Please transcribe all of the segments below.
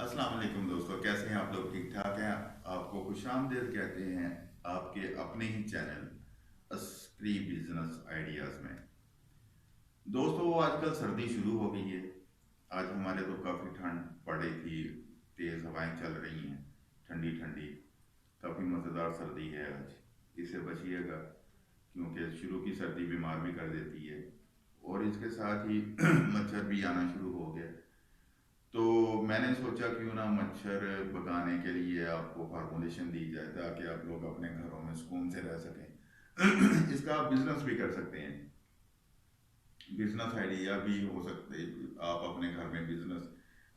अस्सलाम वालेकुम दोस्तों, कैसे हैं आप लोग? ठीक ठाक हैं? आपको खुशामदीद कहते हैं आपके अपने ही चैनल अस्क्री बिजनेस आइडियाज़ में। दोस्तों, आजकल सर्दी शुरू हो गई है। आज हमारे तो काफ़ी ठंड पड़ रही थी, तेज़ हवाएं चल रही हैं, ठंडी ठंडी। काफ़ी मज़ेदार सर्दी है आज। इससे बचिएगा, क्योंकि शुरू की सर्दी बीमार भी कर देती है। और इसके साथ ही मच्छर भी आना शुरू हो गया। तो मैंने सोचा क्यों ना मच्छर भगाने के लिए आपको फार्मूलेशन दी जाए, ताकि आप लोग अपने घरों में सुकून से रह सकें। इसका आप बिजनेस भी कर सकते हैं। बिजनेस आइडिया भी हो सकते, आप अपने घर में बिजनेस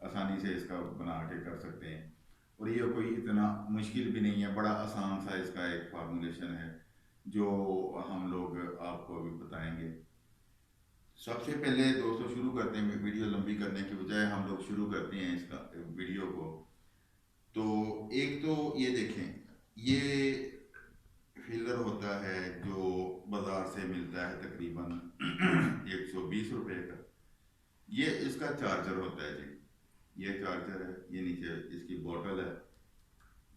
आसानी से इसका बना के कर सकते हैं। और ये कोई इतना मुश्किल भी नहीं है, बड़ा आसान सा इसका एक फार्मूलेशन है जो हम लोग आपको अभी बताएंगे। सबसे पहले दोस्तों शुरू करते हैं, वीडियो लंबी करने के बजाय हम लोग शुरू करते हैं इसका वीडियो को। तो एक तो ये देखें, ये फिलर होता है जो बाजार से मिलता है तकरीबन 120 रुपये का। ये इसका चार्जर होता है जी। ये चार्जर है, ये नीचे इसकी बोतल है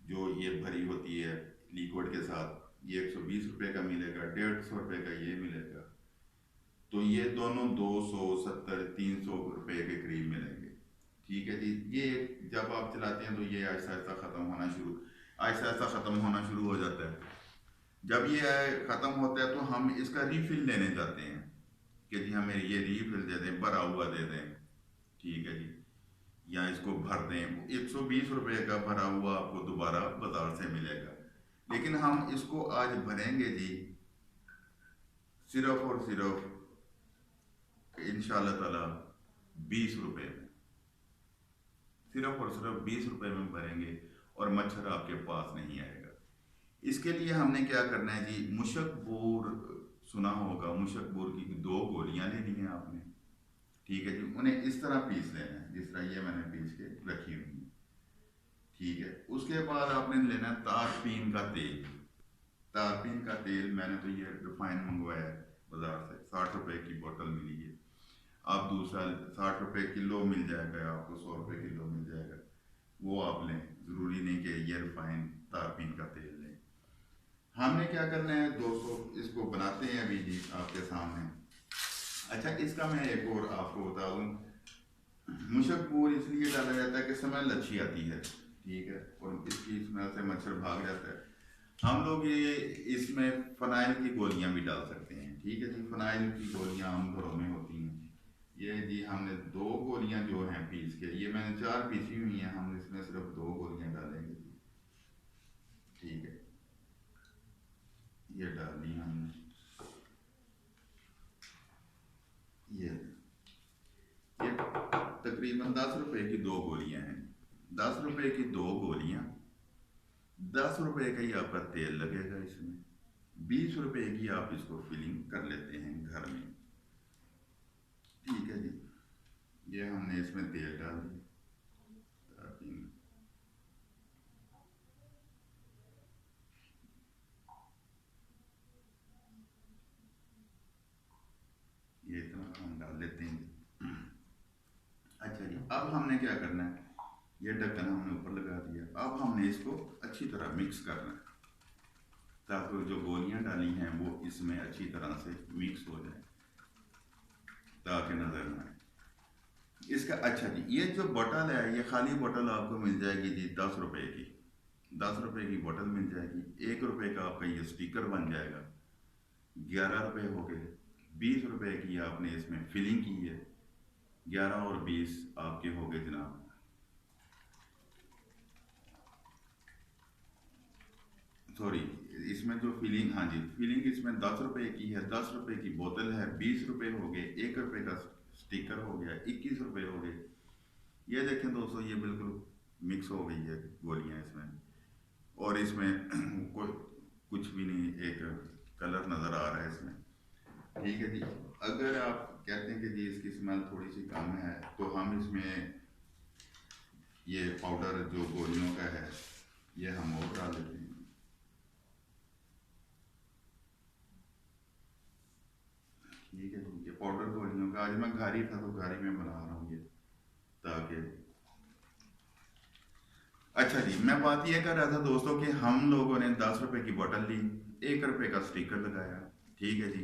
जो ये भरी होती है लिक्विड के साथ। ये 120 रुपये का मिलेगा, 150 रुपये का ये मिलेगा। तो ये दोनों 270 300 रुपये के करीब मिलेंगे। ठीक है जी। ये जब आप चलाते हैं तो ये आहिस्ता आहिस्ता ख़त्म होना शुरू हो जाता है। जब ये ख़त्म होता है तो हम इसका रीफिल लेने जाते हैं कि जी हमें ये रीफिल दे दें, भरा हुआ दे दें। ठीक है जी। या इसको भर दें, 120 रुपये का भरा हुआ आपको दोबारा बाजार से मिलेगा। लेकिन हम इसको आज भरेंगे जी सिर्फ और सिर्फ इंशाल्लाह ताला 20 रुपये में। सिर्फ और सिर्फ 20 रुपये में भरेंगे और मच्छर आपके पास नहीं आएगा। इसके लिए हमने क्या करना है जी, मुशकबूर सुना होगा, मुशकबूर की 2 गोलियां लेनी है आपने। ठीक है जी। उन्हें इस तरह पीस लेना है जिस तरह ये मैंने पीस के रखी हुई है। ठीक है। उसके बाद आपने लेना है तारपीन का तेल। तारपीन का तेल मैंने तो ये रिफाइन मंगवाया है बाजार से, 60 रुपये की बोतल मिली है। आप दूसरा 60 रुपये किलो मिल जाएगा, आपको 100 रुपये किलो मिल जाएगा, वो आप लें। ज़रूरी नहीं कि ये रिफाइन तारपीन का तेल लें। हमने क्या करना है दोस्तों, इसको बनाते हैं अभी जी आपके सामने। अच्छा, इसका मैं एक और आपको बता दूं, मुशकबूर इसलिए डाला जाता है कि स्मेल अच्छी आती है। ठीक है। और इसकी स्मेल से मच्छर भाग जाता है। हम लोग ये इसमें फ़नाइल की गोलियां भी डाल सकते हैं। ठीक है जी। फ़नाइल की गोलियां आम घरों में होती हैं। ये जी हमने 2 गोलियां जो हैं पीस के, ये मैंने 4 पीसी हुई हैं, हम इसमें सिर्फ 2 गोलियां डालेंगे जी। ठीक है। ये डाल दी हमने। ये तकरीबन 10 रुपए की 2 गोलियां हैं। 10 रुपए की 2 गोलियां, 10 रुपए का ही आपका तेल लगेगा इसमें। 20 रुपए की आप इसको फिलिंग कर लेते हैं घर में। ठीक है जी। ये हमने इसमें तेल डाल दिया। ये इतना हम डाल लेते हैं। अच्छा जी। अब हमने क्या करना है, ये ढक्कन हमने ऊपर लगा दिया। अब हमने इसको अच्छी तरह मिक्स करना है, ताकि जो गोलियां डाली हैं वो इसमें अच्छी तरह से मिक्स हो जाए, ताकि नजर ना आए इसका। अच्छा जी, ये जो बोतल है, ये खाली बोतल आपको मिल जाएगी जी 10 रुपए की। 10 रुपए की बोतल मिल जाएगी। 1 रुपए का आपका ये स्टिकर बन जाएगा। 11 रुपए हो गए। 20 रुपए की आपने इसमें फिलिंग की है। 11 और 20 आपके हो गए जनाब। सॉरी, इसमें जो फिलिंग, हाँ जी, फिलिंग इसमें 10 रुपए की है। 10 रुपए की बोतल है। 20 रुपए हो गए। 1 रुपए का स्टिकर हो गया। 21 रुपए हो गए। ये देखें दोस्तों, ये बिल्कुल मिक्स हो गई है गोलियां इसमें। और इसमें कोई कुछ भी नहीं, एक कलर नज़र आ रहा है इसमें। ठीक है जी। अगर आप कहते हैं कि जी इसकी स्मेल थोड़ी सी कम है, तो हम इसमें ये पाउडर जो गोलियों का है, ये हम और डाल देते हैं। ठीक है जी। ये पाउडर गोलियों का, आज मैं घर ही था तो घर ही में बना रहा हूँ ये, ताकि अच्छा जी, मैं बात ये कर रहा था दोस्तों कि हम लोगों ने 10 रुपए की बोतल ली, 1 रुपए का स्टिकर लगाया, ठीक है जी,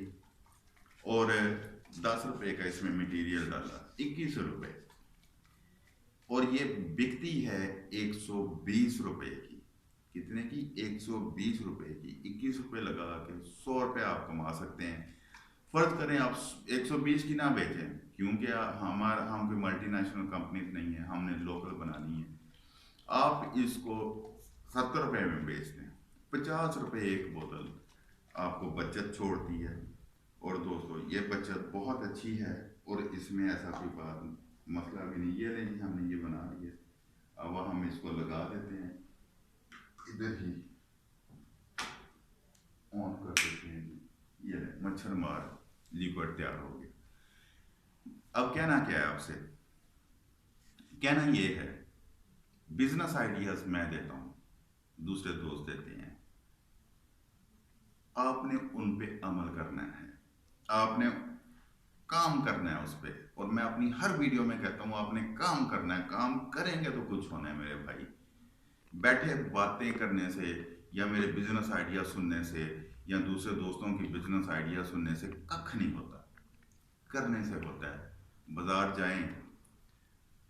और 10 रुपए का इसमें मटेरियल डाला, 21 रुपए, और ये बिकती है 120 रुपए की। कितने की? 120 रुपए की। 21 रुपए लगा के 100 रुपए आप कमा सकते हैं। फर्ज करें आप 120 की ना बेचें, क्योंकि हम कोई मल्टीनेशनल कंपनीज नहीं है, हमने लोकल बनानी है। आप इसको 70 रुपए में बेच दें, 50 रुपए एक बोतल आपको बचत छोड़ती है। और दोस्तों ये बचत बहुत अच्छी है, और इसमें ऐसा कोई बात मसला भी नहीं। ये नहीं, हमने ये बना ली है, अब हम इसको लगा देते हैं, इधर ही ऑन कर देते हैं जी। ये मच्छर मार लिक्विड तैयार हो गया। अब कहना क्या है आपसे? कहना ये है, बिजनेस आइडियाज मैं देता हूँ, दूसरे दोस्त देते हैं, आपने उन पे अमल करना है, आपने काम करना है उस पर। और मैं अपनी हर वीडियो में कहता हूँ आपने काम करना है, काम करेंगे तो कुछ होना है मेरे भाई। बैठे बातें करने से या मेरे बिजनेस आइडिया सुनने से या दूसरे दोस्तों की बिजनेस आइडिया सुनने से कख नहीं होता, करने से होता है। बाजार जाएं,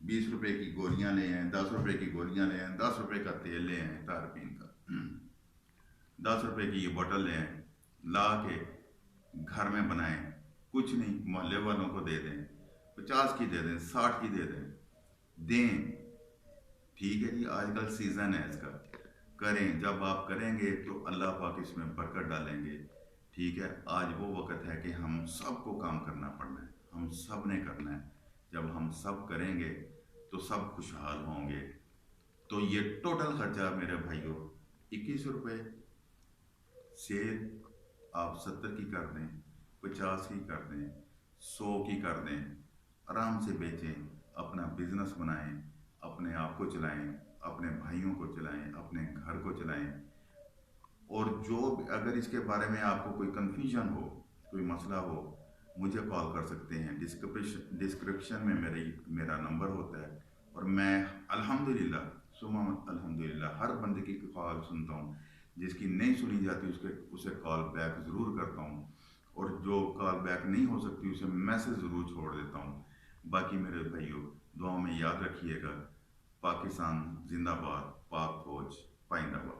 20 रुपए की गोलियां ले आए, 10 रुपए की गोलियां ले आए, 10 रुपए का तेल ले आए तारपीन का, 10 रुपए की ये बोतल ले आए, ला के घर में बनाएं। कुछ नहीं, मोहल्ले वालों को दे दें, 50 की दे दें, 60 की दे दें, ठीक है जी। आजकल सीजन है इसका, करें। जब आप करेंगे तो अल्लाह पाक इसमें बरकत डालेंगे, ठीक है। आज वो वक्त है कि हम सबको काम करना पड़ना है, हम सब ने करना है। जब हम सब करेंगे तो सब खुशहाल होंगे। तो ये टोटल खर्चा मेरे भाइयों 21 रुपये से आप 70 की कर दें, 50 की कर दें, 100 की कर दें, आराम से बेचें, अपना बिजनेस बनाएं, अपने आप को चलाएं, अपने भाइयों को चलाएं, अपने घर को चलाएं। और जो अगर इसके बारे में आपको कोई कन्फ्यूजन हो, कोई मसला हो, मुझे कॉल कर सकते हैं। डिस्क्रिप्शन में मेरा नंबर होता है। और मैं अल्हम्दुलिल्लाह सुमा अल्हम्दुलिल्लाह हर बंदे की कॉल सुनता हूँ, जिसकी नहीं सुनी जाती उसे कॉल बैक ज़रूर करता हूँ, और जो कॉल बैक नहीं हो सकती उसे मैसेज ज़रूर छोड़ देता हूँ। बाकी मेरे भाइयों, दुआ में याद रखिएगा। पाकिस्तान जिंदाबाद, पाक फौज पाइंदाबाद।